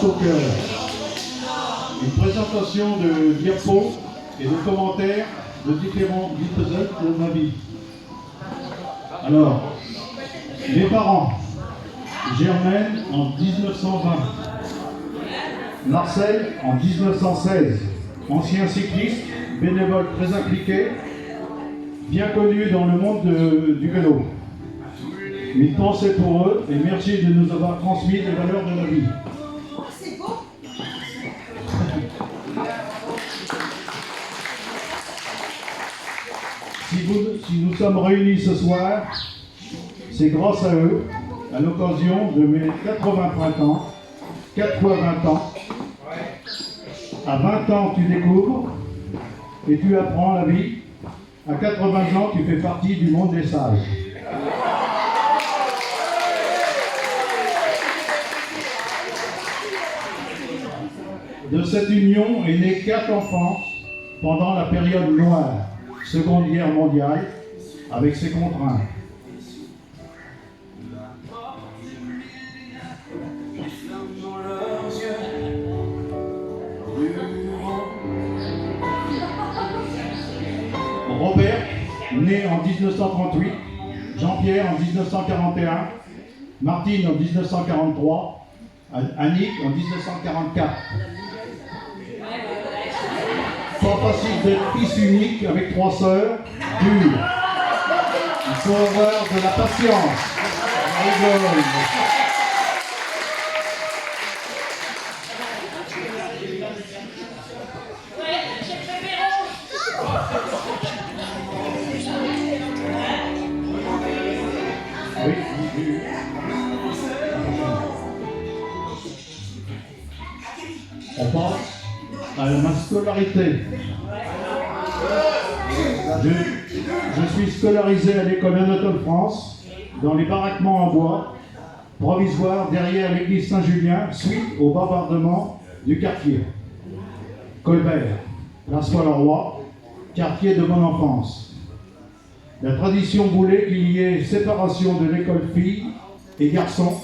au cœur. Une présentation de diapos et de commentaires de différents épisodes de ma vie. Alors, mes parents, Germaine en 1920, Marcel en 1916, ancien cycliste, bénévole très impliqué, bien connu dans le monde du vélo. Une pensée pour eux et merci de nous avoir transmis les valeurs de la vie. C'est beau. Si nous sommes réunis ce soir, c'est grâce à eux, à l'occasion de mes 80 printemps, 4 fois 20 ans. À 20 ans, tu découvres et tu apprends la vie. À 80 ans, tu fais partie du monde des sages. De cette union est né 4 enfants pendant la période noire, Seconde Guerre mondiale, avec ses contraintes. Robert, né en 1938, Jean-Pierre en 1941, Martine en 1943, Annick en 1944. Pas facile d'être fils unique avec 3 sœurs, dure. Il faut avoir de la patience. On rigole. Oui. On passe à ma scolarité. Je suis scolarisé à l'école Anatole France, dans les baraquements en bois, provisoires derrière l'église Saint-Julien, suite au bombardement du quartier. Colbert, place Foy-le-Roi, quartier de mon enfance. La tradition voulait qu'il y ait séparation de l'école filles et garçons,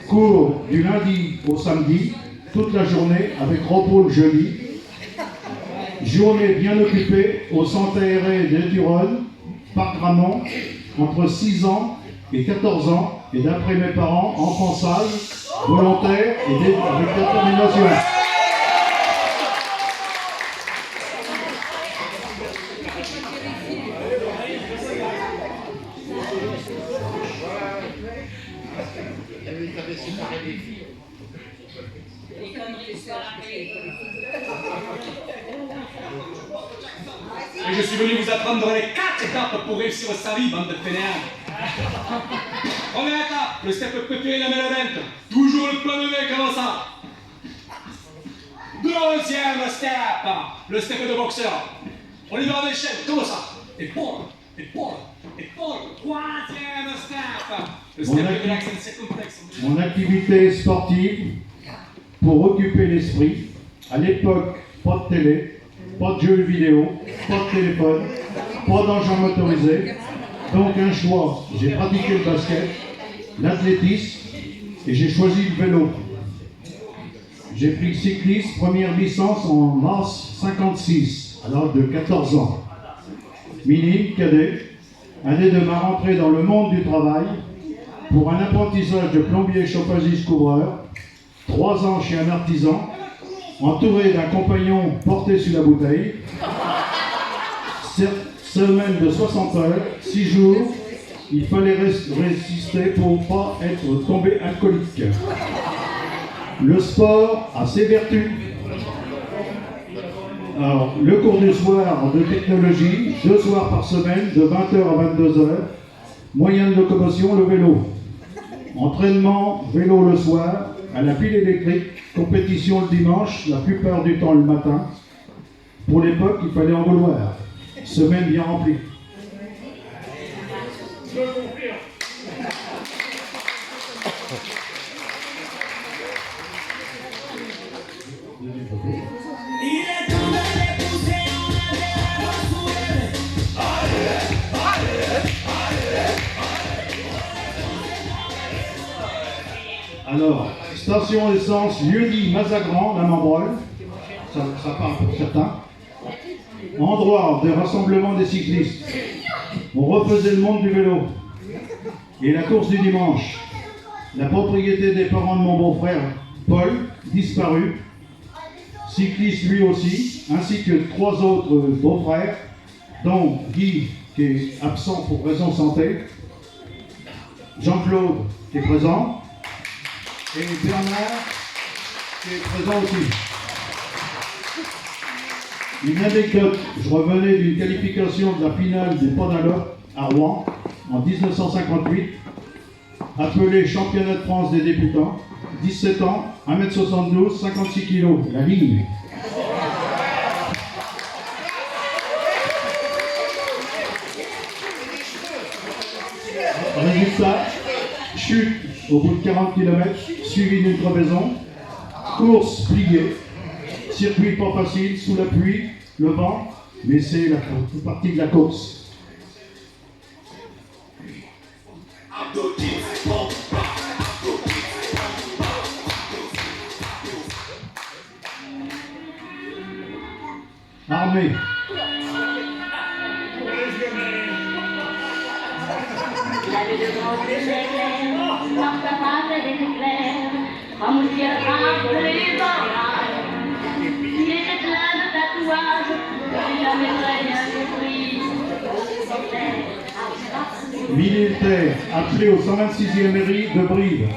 cours du lundi au samedi, toute la journée avec repos le jeudi, journée bien occupée au centre aéré d'Éturonne, Parc Ramon, entre 6 ans et 14 ans, et d'après mes parents, enfants sages, volontaires et avec détermination. Et je suis venu vous apprendre les 4 étapes pour réussir sa vie, bande de fainéants. Première étape, le step préféré de la mélodente. Toujours le plan de nez comme ça. Deuxième step, le step de boxeur. On y va en échelle, comme ça. Épaule, épaule, épaule. Troisième step, le step de l'accent circonflexe. Mon activité sportive, pour occuper l'esprit, à l'époque, pas de télé, pas de jeux vidéo, pas de téléphone, pas d'engin motorisé. Donc un choix, j'ai pratiqué le basket, l'athlétisme et j'ai choisi le vélo. J'ai pris cycliste, première licence en mars 56, à l'âge de 14 ans. Minime, cadet, année de ma rentrée dans le monde du travail, pour un apprentissage de plombier chauffagiste couvreur, 3 ans chez un artisan, entouré d'un compagnon porté sur la bouteille, semaine de 60 heures, 6 jours, il fallait résister pour ne pas être tombé alcoolique. Le sport a ses vertus. Alors, le cours du soir de technologie, 2 soirs par semaine, de 20h à 22h, moyen de locomotion, le vélo. Entraînement, vélo le soir, à la pile électrique, compétition le dimanche, la plupart du temps le matin. Pour l'époque, il fallait en vouloir. Semaine bien remplie. Alors, station essence, lieu-dit Mazagran, la Membrole, ça parle pour certains. Endroit de rassemblement des cyclistes. On refaisait le monde du vélo. Et la course du dimanche. La propriété des parents de mon beau-frère, Paul, disparu. Cycliste lui aussi, ainsi que 3 autres beaux-frères, dont Guy, qui est absent pour raison de santé, Jean-Claude, qui est présent, et Bernard, qui est présent aussi. Une anecdote, je revenais d'une qualification de la finale du Panalop à Rouen, en 1958, appelé Championnat de France des débutants, 17 ans, 1m72, 56 kg, la ligne. Résultat, chute au bout de 40 km, suivi d'une crevaison, course pliée, circuit pas facile, sous la pluie, le vent, mais c'est la partie de la course. Armée. Militaire appelé au 126e mairie de Brive,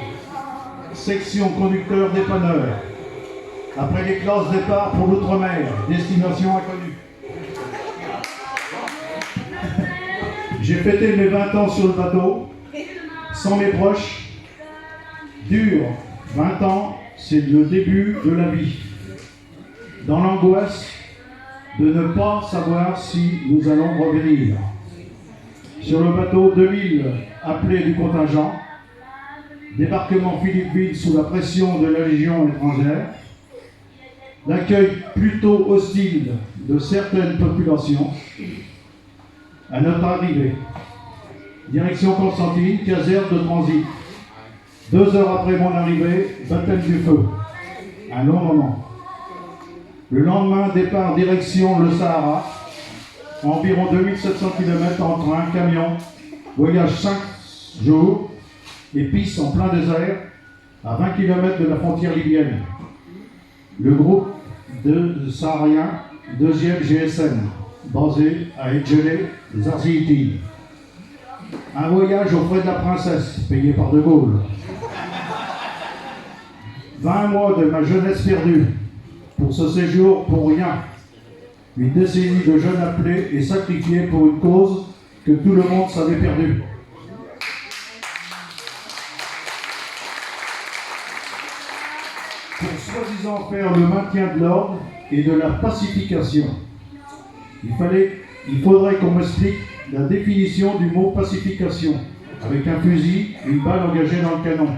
section conducteur dépanneur. Après les classes départ pour l'outre-mer, destination inconnue. J'ai fêté mes 20 ans sur le bateau, sans mes proches. Dur, 20 ans, c'est le début de la vie. Dans l'angoisse de ne pas savoir si nous allons revenir. Sur le bateau, 2000 appelés du contingent. Débarquement Philippeville sous la pression de la Légion étrangère. L'accueil plutôt hostile de certaines populations. À notre arrivée, direction Constantine, caserne de transit. 2 heures après mon arrivée, baptême du feu. Un long moment. Le lendemain, départ direction le Sahara. Environ 2700 km en train, camion. Voyage 5 jours. Et piste en plein désert, à 20 km de la frontière libyenne. Le groupe de Sahariens, 2e GSM, basé à Edgelé, Zarziti. Un voyage aux frais de la princesse, payé par De Gaulle. 20 mois de ma jeunesse perdue, pour ce séjour pour rien. Une décennie de jeunes appelés et sacrifiés pour une cause que tout le monde savait perdue. Pour soi-disant faire le maintien de l'ordre et de la pacification. Il faudrait qu'on m'explique la définition du mot pacification, avec un fusil et une balle engagée dans le canon.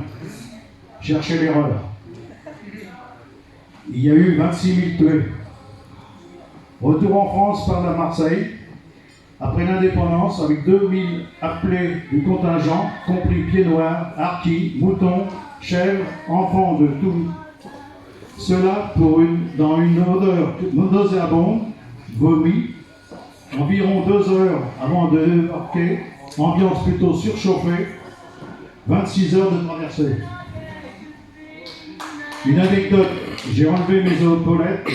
Cherchez l'erreur. Il y a eu 26 000 tués. Retour en France par la Marseille, après l'indépendance, avec 2000 appelés du contingent, compris pieds noirs, harkis, moutons, chèvres, enfants de tout. Cela dans une odeur nauséabonde, vomi, environ 2 heures avant de débarquer, ambiance plutôt surchauffée, 26 heures de traversée. Une anecdote, j'ai enlevé mes épaulettes,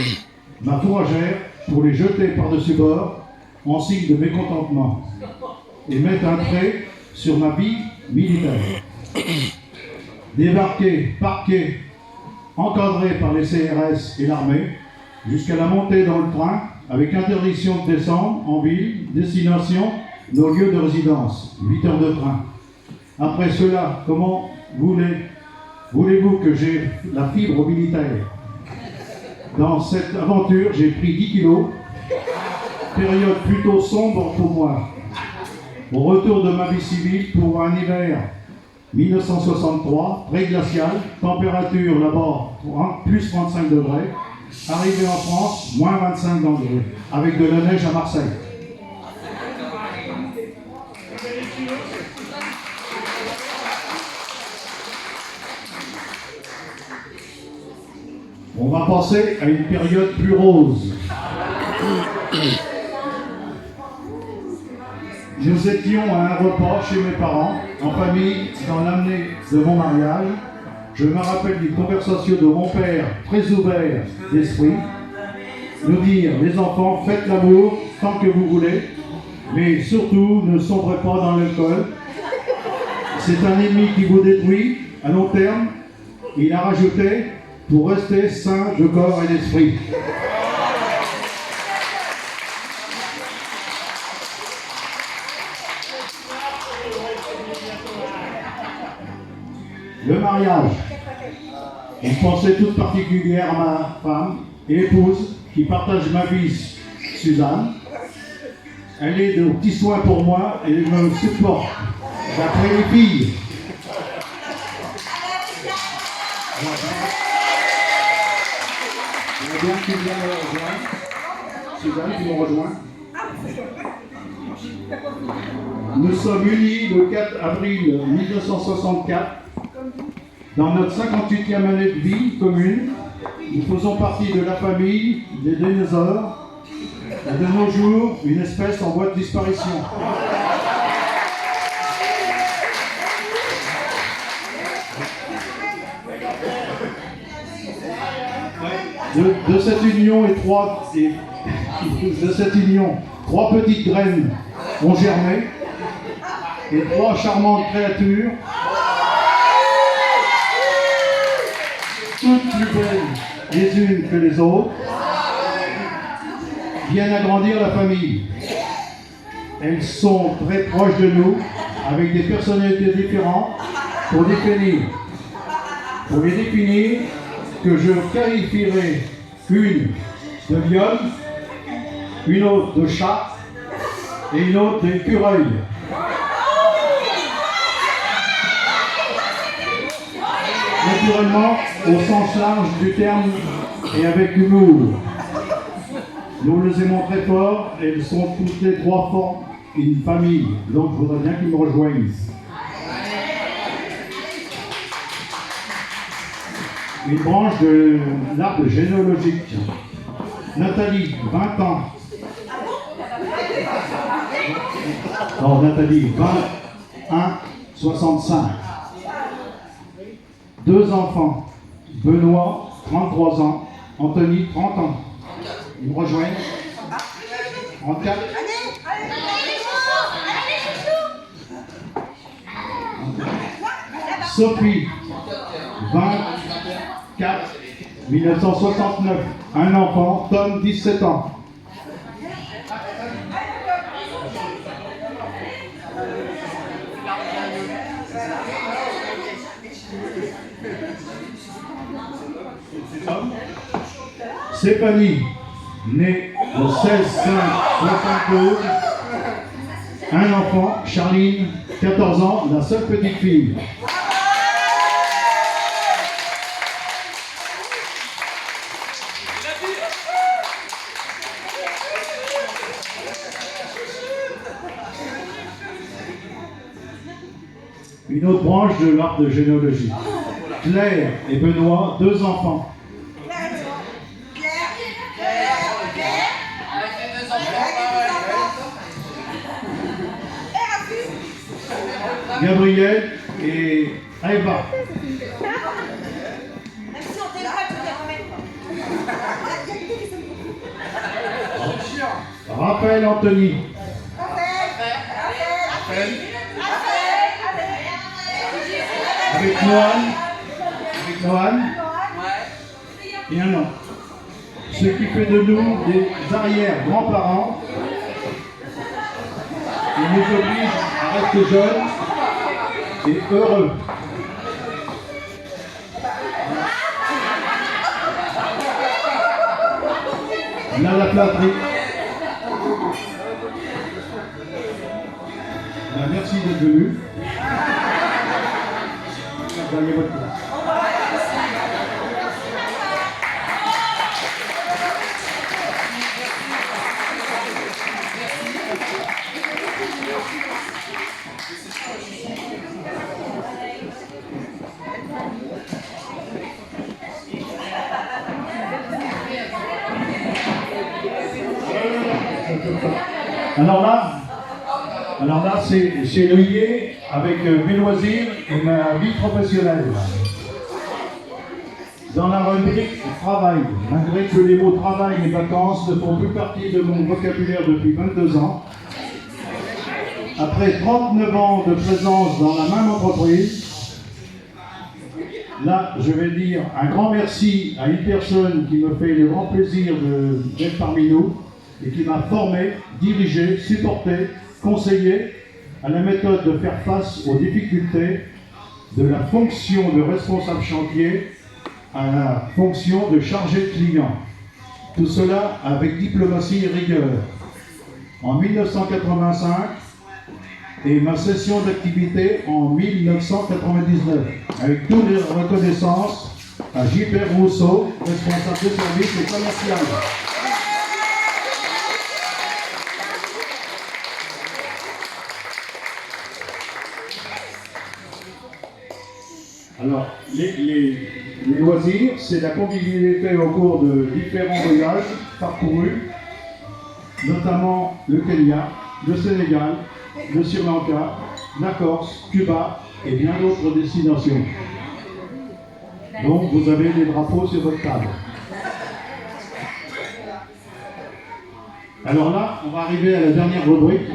ma fourragère, pour les jeter par-dessus bord, en signe de mécontentement, et mettre un trait sur ma vie militaire. Débarqué, parqué, encadré par les CRS et l'armée, jusqu'à la montée dans le train, avec interdiction de descendre en ville, destination, nos lieux de résidence, 8 heures de train. Après cela, comment voulez-vous que j'ai la fibre militaire? Dans cette aventure, j'ai pris 10 kilos, période plutôt sombre pour moi. Au retour de ma vie civile pour un hiver 1963, pré-glacial, température là-bas plus 35 degrés, arrivé en France, moins 25 degrés, avec de la neige à Marseille. On va passer à une période plus rose. Nous étions à un repas chez mes parents, en famille, dans l'année de mon mariage. Je me rappelle d'une conversation de mon père, très ouvert d'esprit, nous dire, les enfants, faites l'amour tant que vous voulez, mais surtout ne sombrez pas dans l'alcool. C'est un ennemi qui vous détruit à long terme. Il a rajouté, pour rester sain de corps et d'esprit. Le mariage. Une pensée toute particulière à ma femme et épouse qui partage ma vie, Suzanne. Elle est de petits soins pour moi et elle me supporte. D'après les filles. J'aimerais bien que tu viennes me rejoindre. Suzanne, tu me rejoins. Nous sommes unis le 4 avril 1964. Dans notre 58e année de vie commune, nous faisons partie de la famille des dinosaures et de nos jours, une espèce en voie de disparition. De cette union trois petites graines ont germé et trois charmantes créatures, toutes plus belles les unes que les autres, viennent agrandir la famille. Elles sont très proches de nous, avec des personnalités différentes, pour les définir, que je qualifierai une de lion, une autre de chat et une autre d'écureuil. Naturellement, au sens large du terme et avec humour. Nous les aimons très fort et elles sont toutes les trois forts une famille. Donc je voudrais bien qu'ils me rejoignent. Une branche de l'arbre généalogique. Nathalie, 20 ans. Non, Nathalie, 21, 65. Deux enfants. Benoît, 33 ans. Anthony, 30 ans. Ils me rejoignent. 34. Sophie, 24, 1969. Un enfant, Tom, 17 ans. Stéphanie, née le 16/5/72. Un enfant, Charline, 14 ans, la seule petite fille. Une autre branche de l'arbre de généalogie. Claire et Benoît, deux enfants. Gabriel et Eva. Raphaël Anthony. Raphaël. Avec Noan. Et un an. Ce qui fait de nous des arrière-grands-parents. Il nous oblige à rester jeunes et heureux. Là, la flatterie. Merci d'être venu. Gagnez votre place. Alors là, c'est lié avec mes loisirs et ma vie professionnelle. Dans la rubrique travail, malgré que les mots travail et vacances ne font plus partie de mon vocabulaire depuis 22 ans, après 39 ans de présence dans la même entreprise, là, je vais dire un grand merci à une personne qui me fait le grand plaisir d'être parmi nous et qui m'a formé, dirigé, supporté, conseillé à la méthode de faire face aux difficultés de la fonction de responsable chantier à la fonction de chargé de client. Tout cela avec diplomatie et rigueur. En 1985 et ma session d'activité en 1999, avec toutes les reconnaissances à Gilbert Rousseau, responsable de service et commercial. Alors, les loisirs, c'est la convivialité au cours de différents voyages parcourus, notamment le Kenya, le Sénégal, le Sri Lanka, la Corse, Cuba et bien d'autres destinations. Donc, vous avez les drapeaux sur votre table. Alors là, on va arriver à la dernière rubrique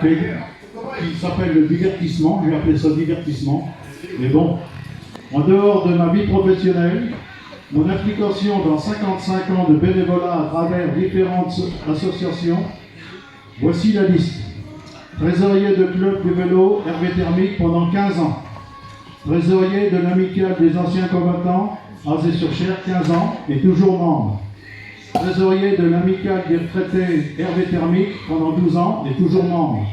qui s'appelle le divertissement. Je vais appeler ça divertissement. Mais bon, en dehors de ma vie professionnelle, mon implication dans 55 ans de bénévolat à travers différentes associations, voici la liste. Trésorier de club de vélo Hervé Thermique pendant 15 ans. Trésorier de l'amicale des anciens combattants, Azé-sur-Cher, 15 ans et toujours membre. Trésorier de l'amicale des retraités Hervé Thermique pendant 12 ans et toujours membre.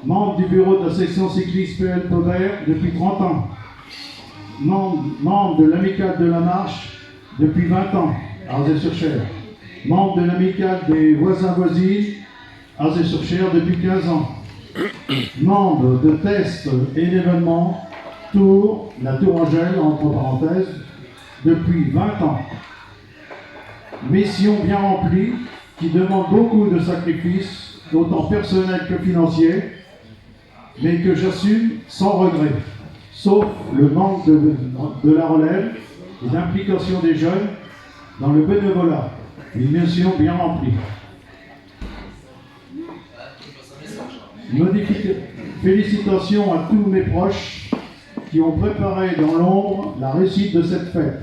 Membre du bureau de la section cycliste PL Taubert depuis 30 ans. Membre de l'amicale de la marche depuis 20 ans, à Azé-sur-Cher. Membre de l'amicale des voisins-voisines, à Azé-sur-Cher depuis 15 ans. Membre de tests et d'événements, la Tour Angèle, entre parenthèses, depuis 20 ans. Mission bien remplie, qui demande beaucoup de sacrifices, autant personnels que financiers, mais que j'assume sans regret, sauf le manque de la relève et d'implication des jeunes dans le bénévolat. Une mission bien remplie. Félicitations à tous mes proches qui ont préparé dans l'ombre la réussite de cette fête.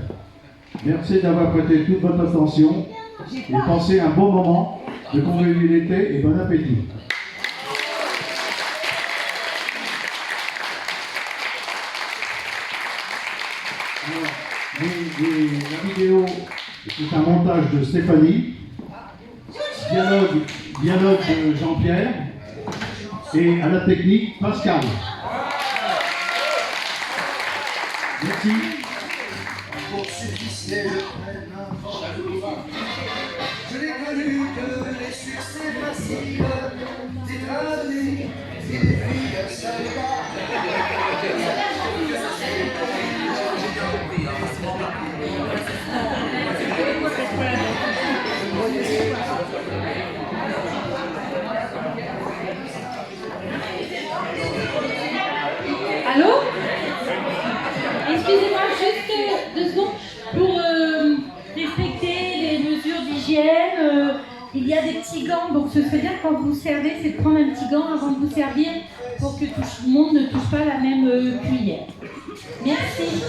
Merci d'avoir prêté toute votre attention et passé un bon moment de convivialité et bon appétit. La vidéo, c'est un montage de Stéphanie, dialogue de Jean-Pierre et à la technique Pascal. Merci. Je n'ai connu que les succès faciles, des drames et des filles sympas. Allô? Excusez-moi, juste 2 secondes. Pour respecter les mesures d'hygiène, il y a des petits gants, donc ce serait bien quand vous servez, c'est de prendre un petit gant avant de vous servir pour que tout le monde ne touche pas la même cuillère. Merci.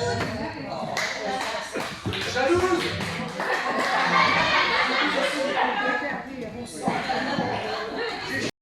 Jaloux.